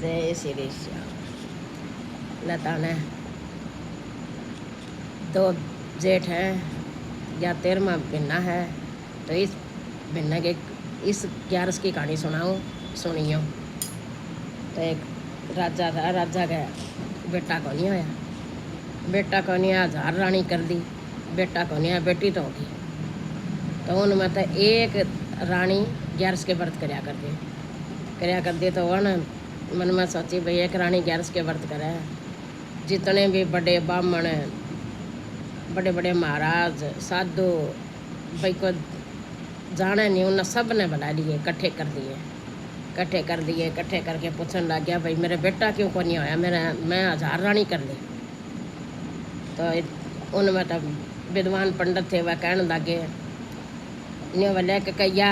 जय श्री श्याम। लता ने दो जेठ हैं या 13वां महीना है, तो इस महीने के इस 11 की कहानी सुनियो। तो एक राजा था, राजा का बेटा को नहीं होया, बेटा को नहीं आया, हजार रानी कर दी, बेटा को नहीं आया, बेटी तो होगी। तो उनमें तो एक रानी 11 के व्रत करया कर दी। तो वह ना मन में सोची भाई एक रानी 11 के व्रत करे, जितने भी बड़े ब्राह्मण, बड़े बड़े महाराज, साधु भाई को जाने नहीं, उन्हें सब ने बुला लिए, इकट्ठे करके पूछने लग गया भाई मेरे बेटा क्यों को नहीं आया, मैं 1000 रानी कर ली। तो उनमें तो विद्वान पंडित थे, वह कहने लगे इन्हें बोले कि कैया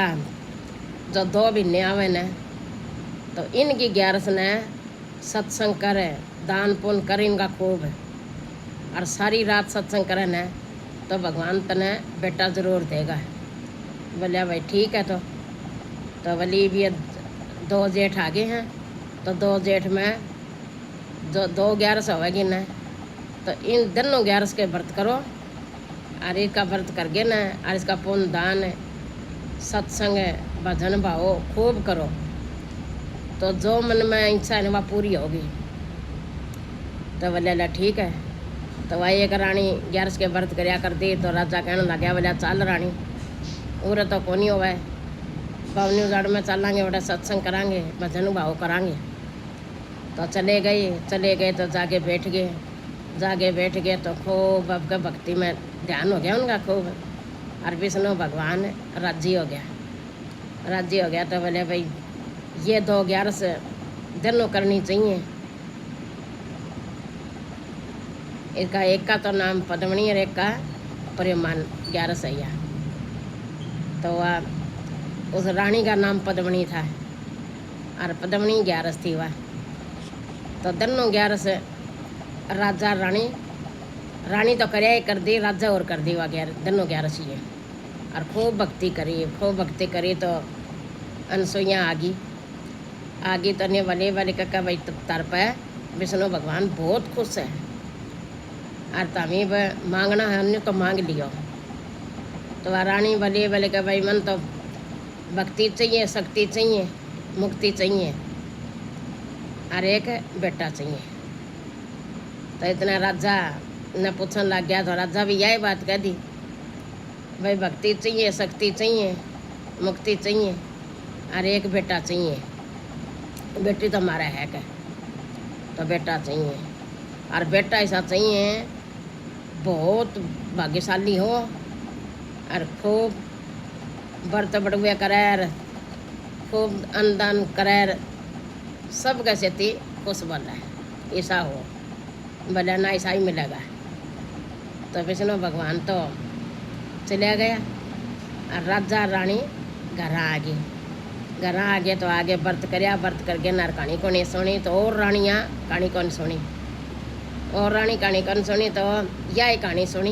जो 2 महीने आवे न, तो इनकी 11 ने सत्संग करे, दान पुण्य कर इनका खूब, और सारी रात सत्संग करे न, तो भगवान तने बेटा ज़रूर देगा। बोलिया भाई ठीक है। तो बोली भी 2 जेठ आगे हैं, तो 2 जेठ में जो 2 11 होगी न, तो इन दोनों 11 के व्रत करो, और इसका व्रत करके न, और इसका पुण्य दान सत्संग भजन भाव खूब करो, तो जो मन में इच्छा है वह पूरी होगी। तो बोले ठीक है। तो वही एक रानी 11 के व्रत करया कर दी। तो राजा कहने लगे बोले चल रानी, उरे तो कोनी होवे, पवनी उजाड़ में चलांगे, बड़ा सत्संग करांगे, भजन भाव करांगे। तो चले गए तो जाके बैठ गए तो खूब अब भक्ति में ध्यान हो गया उनका खूब, और विष्णु भगवान राजी हो गया। तो बोले भाई ये 2 11 दोनों करनी चाहिए। इसका एक का तो नाम पद्मणी और एक का प्रेमान 11 है। तो वह उस रानी का नाम पद्मणी था, और पद्मणी 11 थी वह। तो दोनों 11 राजा रानी तो करया ही कर दी, राजा और कर दी वह दोनों 11 ही है। और खूब भक्ति करी तो अनसुईया आ गई। तो ने वाले कक्का भाई तर पे विष्णु भगवान बहुत खुश है, और तमी मांगना है उन्हें तो मांग लियो। तो वह रानी वाले का भाई मन तो भक्ति चाहिए, शक्ति चाहिए, मुक्ति चाहिए, और एक बेटा चाहिए। तो इतना राजा ने पूछने लग गया। तो राजा भी यही बात कह दी भाई भक्ति चाहिए, शक्ति चाहिए, मुक्ति चाहिए, और एक बेटा चाहिए। बेटी तो हमारा है क्या, तो बेटा चाहिए, और बेटा ऐसा चाहिए बहुत भाग्यशाली हो, और खूब व्रत बड़ुआ करे, खूब अन्नदान करे, सब कैसे थी खुश बोला ऐसा हो, बोला ना ऐसा ही मिलेगा। तो विष्णु भगवान तो चले गया, और राजा रानी घर आ गए। तो आगे व्रत करके नार कहानी को नहीं सुनी। तो और रानियाँ कहानी कौन सुनी, तो यह कहानी सुनी।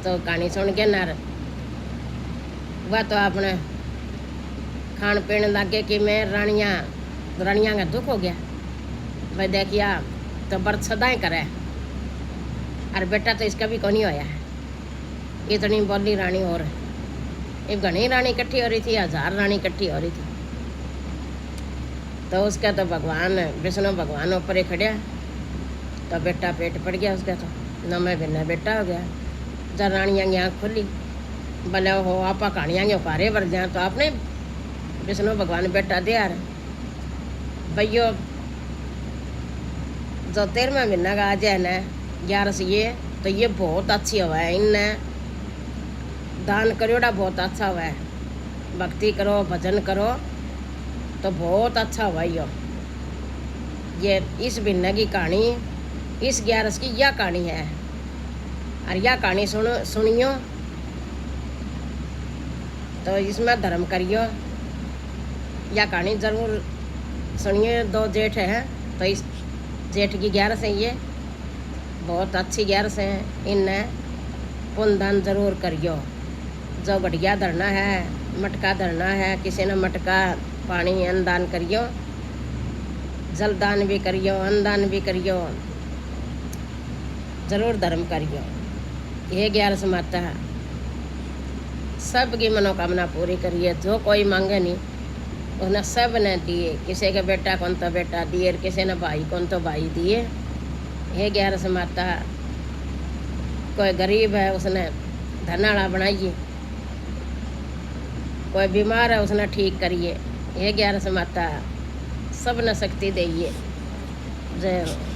तो कहानी सुन के नार वह तो अपने खान पीने लगे कि मैं रानियाँ का दुख हो गया भाई, देखिया तो व्रत सदा ही करे, और बेटा तो इसका भी को नहीं होया। इतनी बोली रानी, और एक घनी रानी इकट्ठी हो रही थी, 1000 रानी इकट्ठी हो रही थी। तो उसका तो भगवान विष्णु भगवान ऊपर ही खड़िया। तो बेटा पेट पड़ गया उसका, तो नमे बिना बेटा हो गया। जब रानियाँ की आँख खुली, बोले हो आपा कहानियाँ के उपारे भर जाए, तो आपने विष्णु भगवान बेटा दिया भैया जो 13वां महीना का आज है ना 11 ये, तो ये बहुत अच्छी हुआ है, इनने दान करोड़ा बहुत अच्छा हुआ है, भक्ति करो, भजन करो, तो बहुत अच्छा हुआ। ये इस महीने की कहानी, इस 11 की यह कहानी है, और यह कहानी सुनियो, तो इसमें धर्म करियो। यह कहानी जरूर सुनिए। 2 जेठ है, तो इस जेठ की 11 ये बहुत अच्छी 11 है, इनने पुण्य दान जरूर करियो। जो बढ़िया धरना है, मटका धरना है, किसी ने मटका पानी अन्नदान करियो, जलदान भी करियो, अन्नदान भी करियो, जरूर धर्म करियो। ये 11 माता सब की मनोकामना पूरी करिए। जो कोई मांगे नहीं उसने सब ने दिए। किसी के बेटा कौन तो बेटा दिए, किसी ने भाई कौन तो भाई दिए। ये 11 माता कोई गरीब है उसने धनाड़ा बनाइए, कोई बीमार है उसने ठीक करिए। ये 11 माता सब ने शक्ति दइए। जय हो।